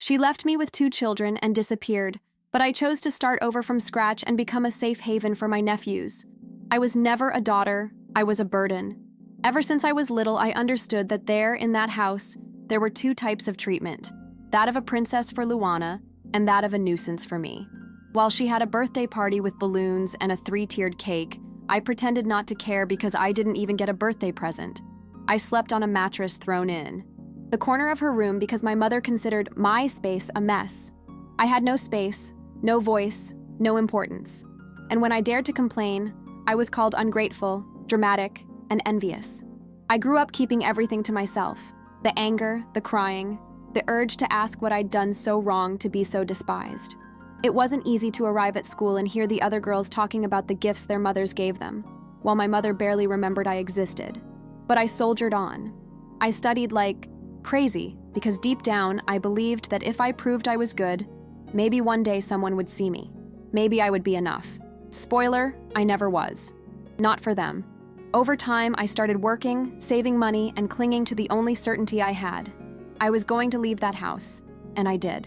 She left me with 2 children and disappeared, but I chose to start over from scratch and become a safe haven for my nephews. I was never a daughter, I was a burden. Ever since I was little, I understood that there, in that house, there were 2 types of treatment, that of a princess for Luana and that of a nuisance for me. While she had a birthday party with balloons and a 3-tiered cake, I pretended not to care because I didn't even get a birthday present. I slept on a mattress thrown in the corner of her room because my mother considered my space a mess. I had no space, no voice, no importance. And when I dared to complain, I was called ungrateful, dramatic, and envious. I grew up keeping everything to myself. The anger, the crying, the urge to ask what I'd done so wrong to be so despised. It wasn't easy to arrive at school and hear the other girls talking about the gifts their mothers gave them, while my mother barely remembered I existed. But I soldiered on. I studied like crazy because deep down I believed that if I proved I was good, maybe one day someone would see me. Maybe I would be enough. Spoiler, I never was. Not for them. Over time, I started working, saving money, and clinging to the only certainty I had. I was going to leave that house, and I did.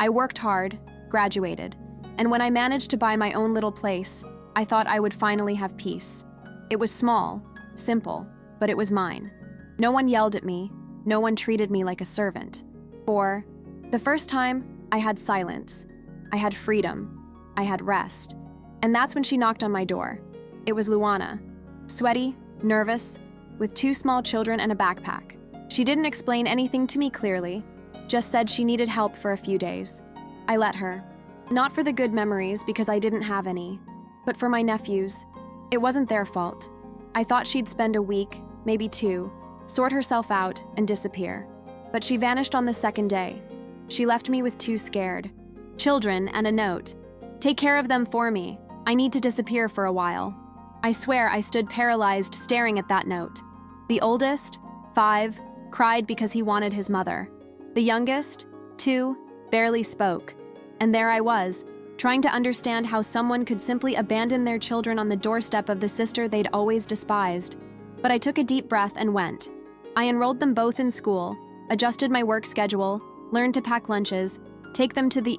I worked hard, graduated, and when I managed to buy my own little place, I thought I would finally have peace. It was small, simple, but it was mine. No one yelled at me, no one treated me like a servant. For the first time, I had silence, I had freedom, I had rest. And that's when she knocked on my door. It was Luana, sweaty, nervous, with 2 small children and a backpack. She didn't explain anything to me clearly, just said she needed help for a few days. I let her. Not for the good memories because I didn't have any, but for my nephews. It wasn't their fault. I thought she'd spend a week, maybe 2, sort herself out and disappear. But she vanished on the 2nd day. She left me with 2 scared children and a note. Take care of them for me. I need to disappear for a while. I swear I stood paralyzed staring at that note. The oldest, 5, cried because he wanted his mother. The youngest, 2, barely spoke. And there I was, trying to understand how someone could simply abandon their children on the doorstep of the sister they'd always despised. But I took a deep breath and went. I enrolled them both in school, adjusted my work schedule, learned to pack lunches, take them to the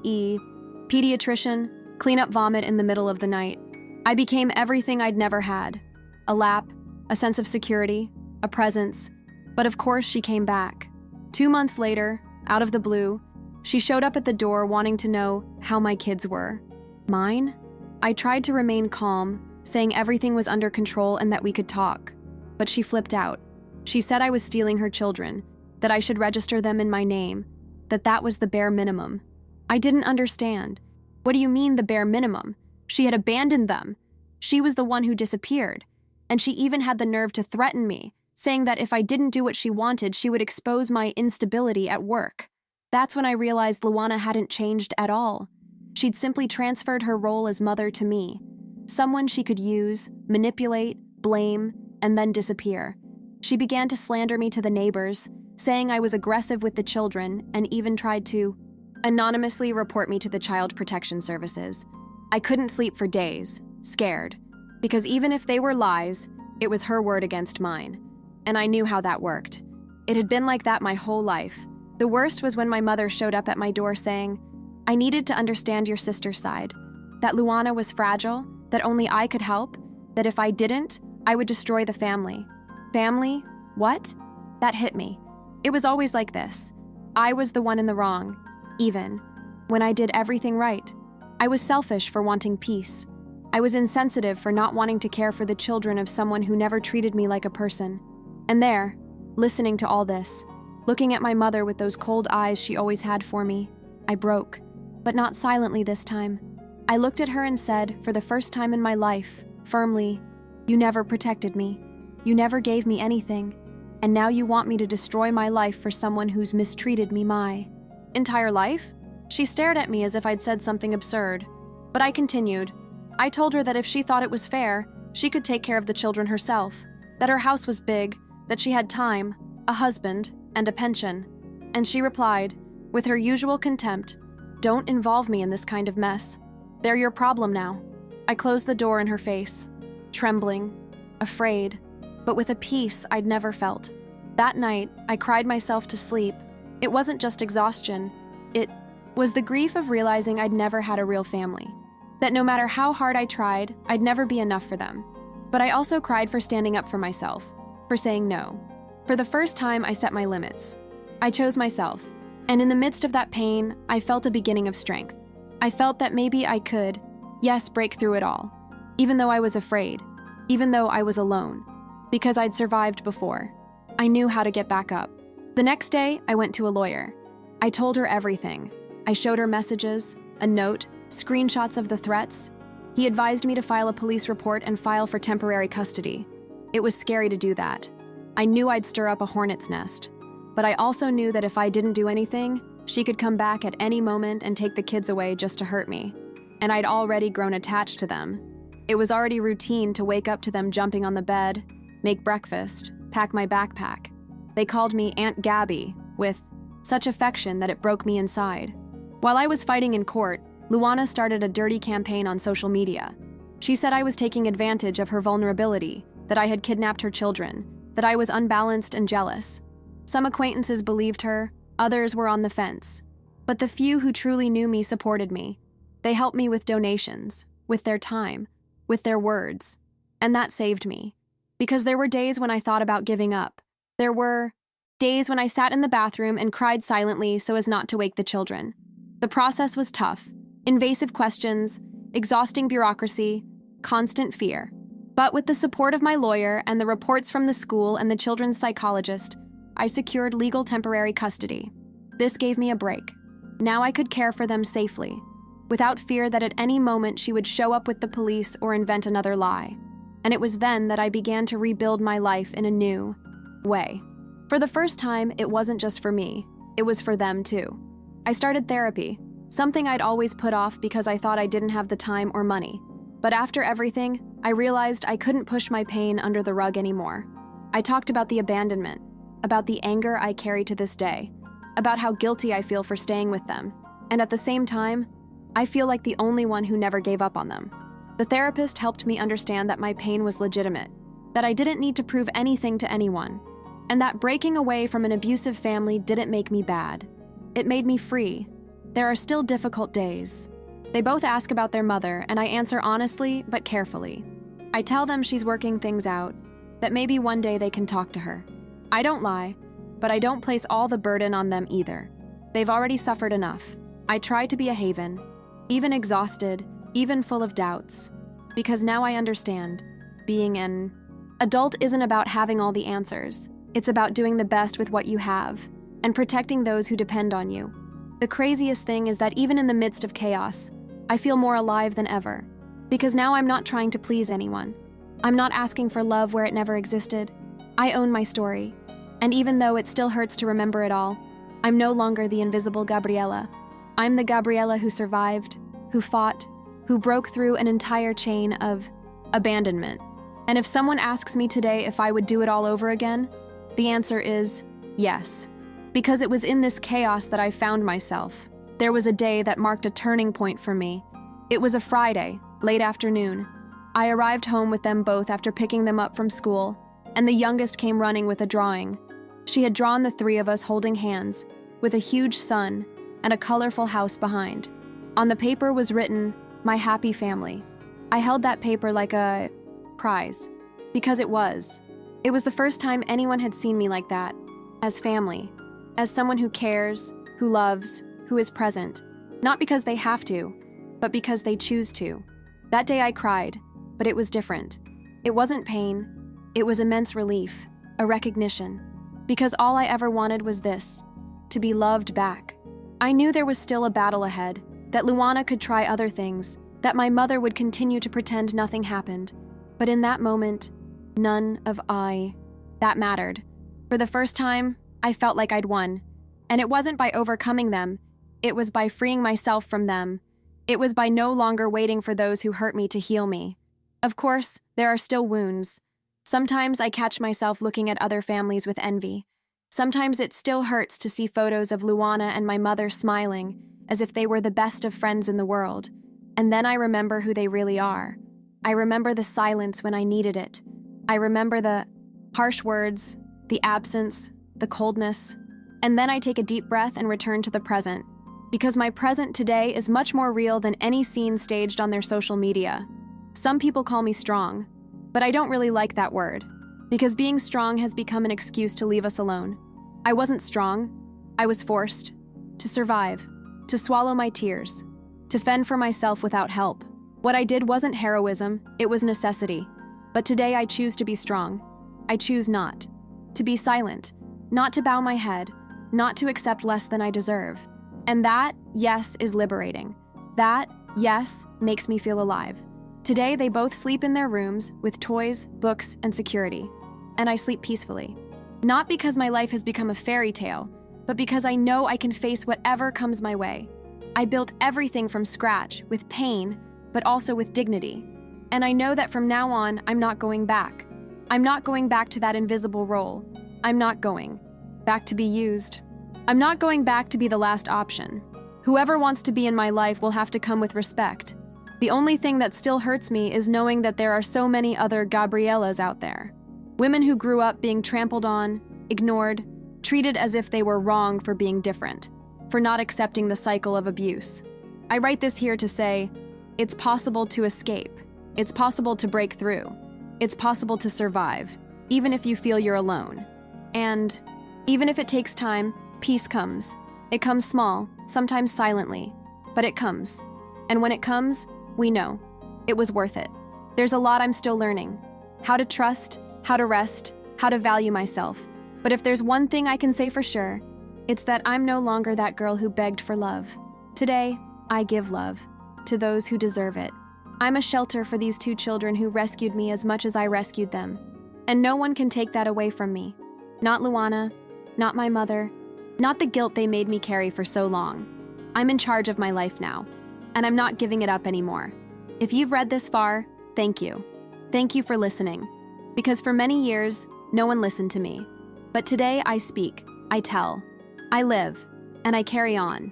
pediatrician, clean up vomit in the middle of the night. I became everything I'd never had. A lap, a sense of security, a presence. But of course she came back. 2 months later, out of the blue, she showed up at the door wanting to know how my kids were. Mine? I tried to remain calm, saying everything was under control and that we could talk. But she flipped out. She said I was stealing her children, that I should register them in my name, that was the bare minimum. I didn't understand. What do you mean the bare minimum? She had abandoned them. She was the one who disappeared. And she even had the nerve to threaten me, saying that if I didn't do what she wanted, she would expose my instability at work. That's when I realized Luana hadn't changed at all. She'd simply transferred her role as mother to me. Someone she could use, manipulate, blame, and then disappear. She began to slander me to the neighbors, saying I was aggressive with the children, and even tried to anonymously report me to the Child Protection Services. I couldn't sleep for days, scared, because even if they were lies, it was her word against mine. And I knew how that worked. It had been like that my whole life. The worst was when my mother showed up at my door saying, I needed to understand your sister's side, that Luana was fragile, that only I could help, that if I didn't, I would destroy the family. Family? What? That hit me. It was always like this. I was the one in the wrong, even when I did everything right. I was selfish for wanting peace. I was insensitive for not wanting to care for the children of someone who never treated me like a person. And there, listening to all this, looking at my mother with those cold eyes she always had for me, I broke, but not silently this time. I looked at her and said, for the first time in my life, firmly, you never protected me. You never gave me anything. And now you want me to destroy my life for someone who's mistreated me my entire life? She stared at me as if I'd said something absurd. But I continued. I told her that if she thought it was fair, she could take care of the children herself, that her house was big, that she had time, a husband, and a pension. And she replied, with her usual contempt, don't involve me in this kind of mess. They're your problem now. I closed the door in her face, trembling, afraid, but with a peace I'd never felt. That night, I cried myself to sleep. It wasn't just exhaustion. It was the grief of realizing I'd never had a real family, that no matter how hard I tried, I'd never be enough for them. But I also cried for standing up for myself, for saying no. For the first time, I set my limits. I chose myself, and in the midst of that pain, I felt a beginning of strength. I felt that maybe I could, yes, break through it all, even though I was afraid, even though I was alone, because I'd survived before. I knew how to get back up. The next day, I went to a lawyer. I told her everything. I showed her messages, a note, screenshots of the threats. He advised me to file a police report and file for temporary custody. It was scary to do that. I knew I'd stir up a hornet's nest, but I also knew that if I didn't do anything, she could come back at any moment and take the kids away just to hurt me. And I'd already grown attached to them. It was already routine to wake up to them jumping on the bed, make breakfast, pack my backpack. They called me Aunt Gabby, with such affection that it broke me inside. While I was fighting in court, Luana started a dirty campaign on social media. She said I was taking advantage of her vulnerability, that I had kidnapped her children, that I was unbalanced and jealous. Some acquaintances believed her, others were on the fence. But the few who truly knew me supported me. They helped me with donations, with their time, with their words. And that saved me. Because there were days when I thought about giving up. There were days when I sat in the bathroom and cried silently so as not to wake the children. The process was tough. Invasive questions, exhausting bureaucracy, constant fear. But with the support of my lawyer and the reports from the school and the children's psychologist, I secured legal temporary custody. This gave me a break. Now I could care for them safely, without fear that at any moment she would show up with the police or invent another lie. And it was then that I began to rebuild my life in a new way. For the first time, it wasn't just for me, it was for them too. I started therapy, something I'd always put off because I thought I didn't have the time or money. But after everything, I realized I couldn't push my pain under the rug anymore. I talked about the abandonment, about the anger I carry to this day, about how guilty I feel for staying with them, and at the same time, I feel like the only one who never gave up on them. The therapist helped me understand that my pain was legitimate, that I didn't need to prove anything to anyone, and that breaking away from an abusive family didn't make me bad. It made me free. There are still difficult days. They both ask about their mother, and I answer honestly but carefully. I tell them she's working things out, that maybe one day they can talk to her. I don't lie, but I don't place all the burden on them either. They've already suffered enough. I try to be a haven, even exhausted, even full of doubts, because now I understand. Being an adult isn't about having all the answers. It's about doing the best with what you have and protecting those who depend on you. The craziest thing is that even in the midst of chaos, I feel more alive than ever, because now I'm not trying to please anyone. I'm not asking for love where it never existed. I own my story, and even though it still hurts to remember it all, I'm no longer the invisible Gabriela. I'm the Gabriela who survived, who fought, who broke through an entire chain of abandonment. And if someone asks me today if I would do it all over again, the answer is yes. Because it was in this chaos that I found myself. There was a day that marked a turning point for me. It was a Friday, late afternoon. I arrived home with them both after picking them up from school, and the youngest came running with a drawing. She had drawn the three of us holding hands, with a huge sun and a colorful house behind. On the paper was written, "My happy family." I held that paper like a prize, because it was. It was the first time anyone had seen me like that, as family, as someone who cares, who loves, who is present, not because they have to, but because they choose to. That day I cried, but it was different. It wasn't pain, it was immense relief, a recognition, because all I ever wanted was this, to be loved back. I knew there was still a battle ahead, that Luana could try other things, that my mother would continue to pretend nothing happened. But in that moment, none of that mattered. For the first time, I felt like I'd won. And it wasn't by overcoming them, it was by freeing myself from them. It was by no longer waiting for those who hurt me to heal me. Of course, there are still wounds. Sometimes I catch myself looking at other families with envy. Sometimes it still hurts to see photos of Luana and my mother smiling, as if they were the best of friends in the world. And then I remember who they really are. I remember the silence when I needed it. I remember the harsh words, the absence, the coldness. And then I take a deep breath and return to the present. Because my present today is much more real than any scene staged on their social media. Some people call me strong, but I don't really like that word, because being strong has become an excuse to leave us alone. I wasn't strong. I was forced to survive, to swallow my tears, to fend for myself without help. What I did wasn't heroism, it was necessity. But today I choose to be strong. I choose not to be silent, not to bow my head, not to accept less than I deserve. And that, yes, is liberating. That, yes, makes me feel alive. Today they both sleep in their rooms with toys, books, and security. And I sleep peacefully. Not because my life has become a fairy tale, but because I know I can face whatever comes my way. I built everything from scratch, with pain, but also with dignity. And I know that from now on, I'm not going back. I'm not going back to that invisible role. I'm not going back to be used. I'm not going back to be the last option. Whoever wants to be in my life will have to come with respect. The only thing that still hurts me is knowing that there are so many other Gabrielas out there. Women who grew up being trampled on, ignored, treated as if they were wrong for being different, for not accepting the cycle of abuse. I write this here to say, it's possible to escape. It's possible to break through. It's possible to survive, even if you feel you're alone. And even if it takes time, peace comes. It comes small, sometimes silently, but it comes. And when it comes, we know it was worth it. There's a lot I'm still learning. How to trust, how to rest, how to value myself. But if there's one thing I can say for sure, it's that I'm no longer that girl who begged for love. Today, I give love to those who deserve it. I'm a shelter for these two children who rescued me as much as I rescued them. And no one can take that away from me. Not Luana, not my mother, not the guilt they made me carry for so long. I'm in charge of my life now, and I'm not giving it up anymore. If you've read this far, thank you. Thank you for listening. Because for many years, no one listened to me. But today I speak, I tell, I live, and I carry on.